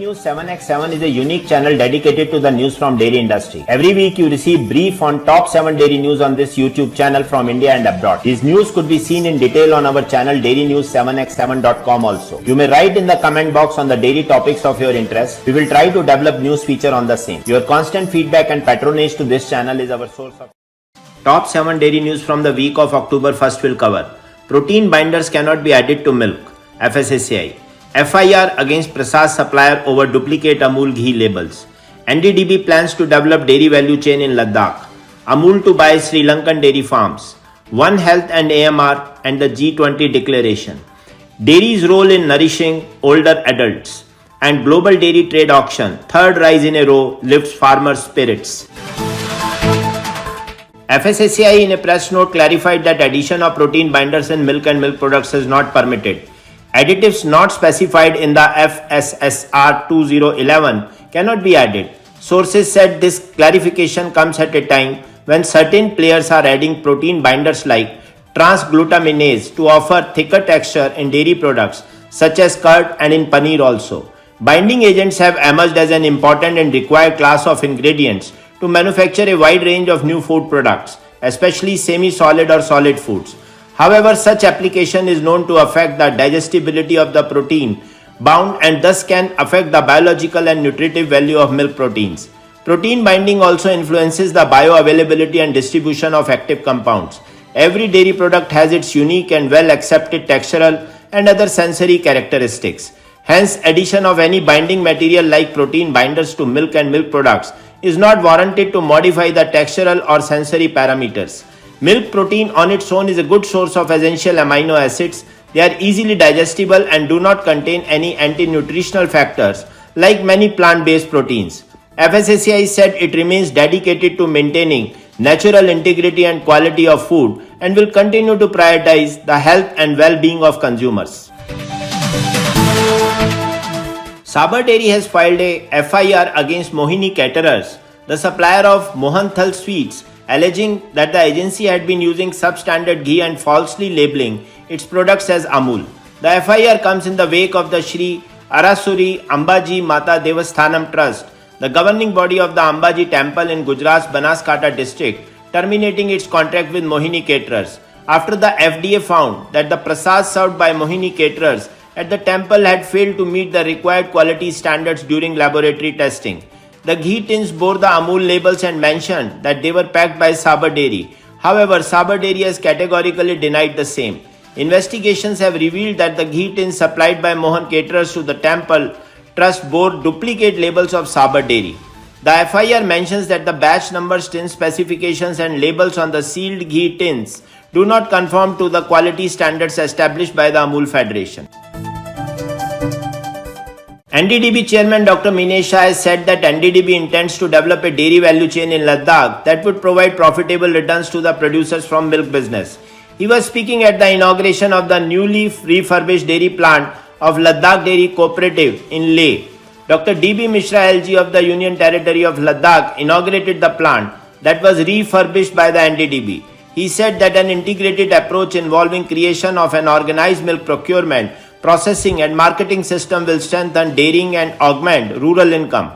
News 7x7 is a unique channel dedicated to the news from dairy industry. Every week you receive brief on top 7 dairy news on this YouTube channel from India and abroad. These news could be seen in detail on our channel dairynews7x7.com also. You may write in the comment box on the dairy topics of your interest. We will try to develop news feature on the same. Your constant feedback and patronage to this channel is our source of top 7 dairy news from the week of October 1st will cover. Protein binders cannot be added to milk. FSSAI. FIR against Prasad supplier over duplicate Amul ghee labels. NDDB plans to develop dairy value chain in Ladakh. Amul to buy Sri Lankan dairy farms. One Health and AMR and the G20 declaration. Dairy's role in nourishing older adults. And global dairy trade auction, third rise in a row, lifts farmers' spirits. FSSAI in a press note clarified that addition of protein binders in milk and milk products is not permitted. Additives not specified in the FSSR 2011 cannot be added. Sources said this clarification comes at a time when certain players are adding protein binders like transglutaminase to offer thicker texture in dairy products such as curd and in paneer also. Binding agents have emerged as an important and required class of ingredients to manufacture a wide range of new food products, especially semi-solid or solid foods. However, such application is known to affect the digestibility of the protein bound and thus can affect the biological and nutritive value of milk proteins. Protein binding also influences the bioavailability and distribution of active compounds. Every dairy product has its unique and well accepted textural and other sensory characteristics. Hence, addition of any binding material like protein binders to milk and milk products is not warranted to modify the textural or sensory parameters. Milk protein on its own is a good source of essential amino acids. They are easily digestible and do not contain any anti-nutritional factors like many plant-based proteins. FSSAI said it remains dedicated to maintaining natural integrity and quality of food and will continue to prioritize the health and well-being of consumers. Sabar Dairy has filed a FIR against Mohini Caterers, the supplier of Mohanthal sweets, alleging that the agency had been using substandard ghee and falsely labeling its products as Amul. The FIR comes in the wake of the Sri Arasuri Ambaji Mata Devasthanam Trust, the governing body of the Ambaji temple in Gujarat's Banaskantha district, terminating its contract with Mohini Caterers after the FDA found that the prasad served by Mohini Caterers at the temple had failed to meet the required quality standards during laboratory testing. The ghee tins bore the Amul labels and mentioned that they were packed by Sabar Dairy. However, Sabar Dairy has categorically denied the same. Investigations have revealed that the ghee tins supplied by Mohan Caterers to the temple trust bore duplicate labels of Sabar Dairy. The FIR mentions that the batch numbers, tin specifications and labels on the sealed ghee tins do not conform to the quality standards established by the Amul Federation. NDDB Chairman Dr. Minesh Shah has said that NDDB intends to develop a dairy value chain in Ladakh that would provide profitable returns to the producers from milk business. He was speaking at the inauguration of the newly refurbished dairy plant of Ladakh Dairy Cooperative in Leh. Dr. D.B. Mishra LG of the Union Territory of Ladakh inaugurated the plant that was refurbished by the NDDB. He said that an integrated approach involving creation of an organized milk procurement, processing and marketing system will strengthen dairying and augment rural income.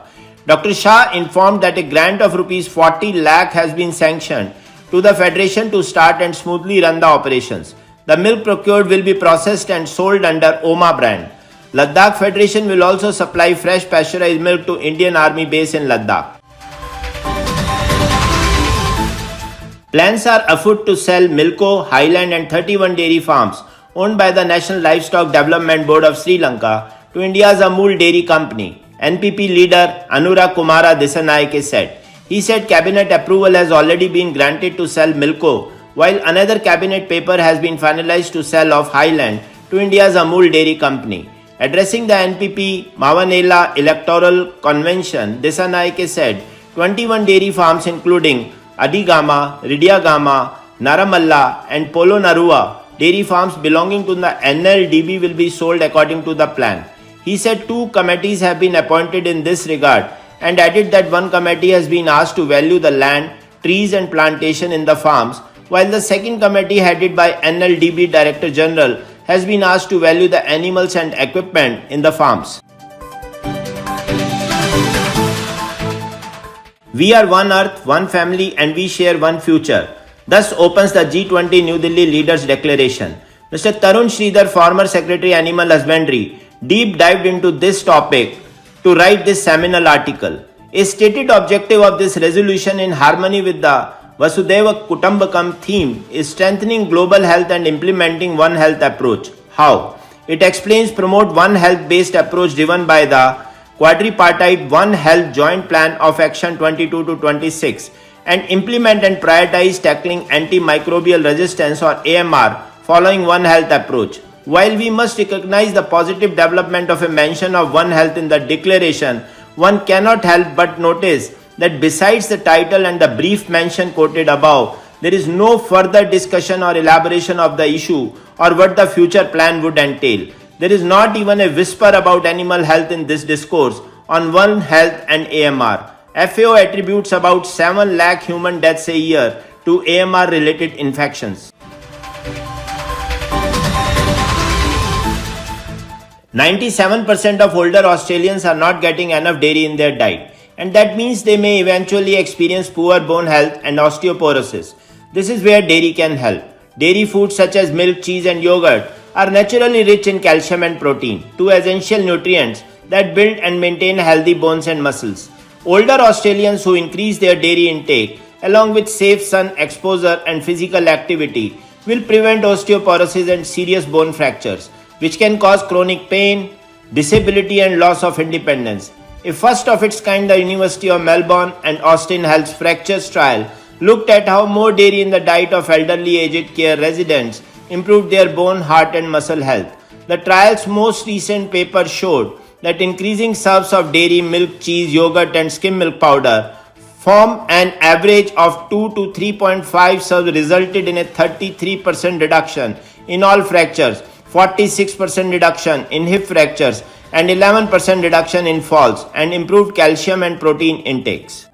Dr. Shah informed that a grant of Rs 40 lakh has been sanctioned to the Federation to start and smoothly run the operations. The milk procured will be processed and sold under OMA brand. Ladakh Federation will also supply fresh pasteurized milk to Indian Army base in Ladakh. Plans are afoot to sell Milko, Highland and 31 dairy farms owned by the National Livestock Development Board of Sri Lanka to India's Amul Dairy Company, NPP leader Anurag Kumara Dissanayake said. He said cabinet approval has already been granted to sell Milko, while another cabinet paper has been finalized to sell of Highland to India's Amul Dairy Company. Addressing the NPP Mavanela Electoral Convention, Dissanayake said 21 dairy farms including Adigama, Ridiagama, Naramalla and Polo Narua dairy farms belonging to the NLDB will be sold according to the plan. He said 2 committees have been appointed in this regard and added that one committee has been asked to value the land, trees and plantation in the farms, while the second committee headed by NLDB Director General has been asked to value the animals and equipment in the farms. We are one earth, one family, and we share one future. Thus opens the G20 New Delhi Leaders Declaration. Mr. Tarun Sridhar, former Secretary Animal Husbandry, deep dived into this topic to write this seminal article. A stated objective of this resolution, in harmony with the Vasudhaiva Kutumbakam theme, is strengthening global health and implementing One Health approach. How? It explains promote One Health based approach driven by the quadripartite One Health Joint Plan of Action 22 to 26 and implement and prioritize tackling antimicrobial resistance or AMR following One Health approach. While we must recognize the positive development of a mention of One Health in the declaration, one cannot help but notice that besides the title and the brief mention quoted above, there is no further discussion or elaboration of the issue or what the future plan would entail. There is not even a whisper about animal health in this discourse on One Health and AMR. FAO attributes about 7 lakh human deaths a year to AMR related infections. 97% of older Australians are not getting enough dairy in their diet, and that means they may eventually experience poor bone health and osteoporosis. This is where dairy can help. Dairy foods such as milk, cheese, and yogurt are naturally rich in calcium and protein, two essential nutrients that build and maintain healthy bones and muscles. Older Australians who increase their dairy intake, along with safe sun exposure and physical activity, will prevent osteoporosis and serious bone fractures, which can cause chronic pain, disability, and loss of independence. A first of its kind, the University of Melbourne and Austin Health's Fractures trial looked at how more dairy in the diet of elderly aged care residents improved their bone, heart, and muscle health. The trial's most recent paper showed that increasing serves of dairy, milk, cheese, yogurt, and skim milk powder form an average of 2 to 3.5 serves resulted in a 33% reduction in all fractures, 46% reduction in hip fractures, and 11% reduction in falls, and improved calcium and protein intakes.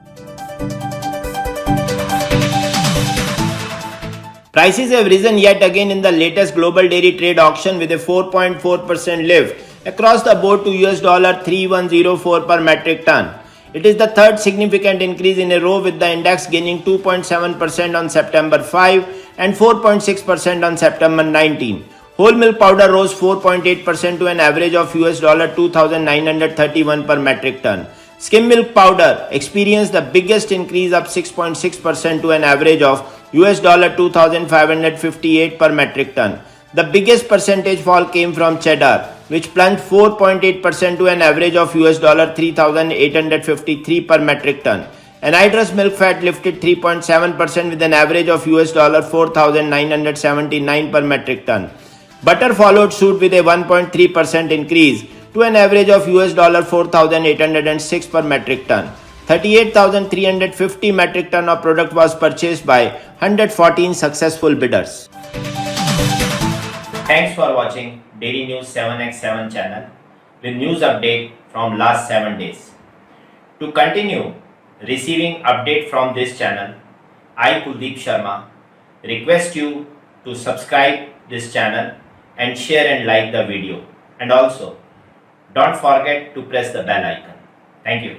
Prices have risen yet again in the latest global dairy trade auction with a 4.4% lift across the board to $3,104 per metric ton. It is the third significant increase in a row, with the index gaining 2.7% on September 5 and 4.6% on September 19. Whole milk powder rose 4.8% to an average of $2,931 per metric ton. Skim milk powder experienced the biggest increase, up 6.6% to an average of $2,558 per metric ton. The biggest percentage fall came from cheddar, which plunged 4.8% to an average of $3,853 per metric ton. Anhydrous milk fat lifted 3.7% with an average of $4,979 per metric ton. Butter followed suit with a 1.3% increase to an average of $4,806 per metric ton. 38,350 metric ton of product was purchased by 114 successful bidders. Thanks for watching Dairy News 7x7 channel with news update from last 7 days. To continue receiving update from this channel, I, Kuldeep Sharma, request you to subscribe this channel and share and like the video, and also don't forget to press the bell icon. Thank you.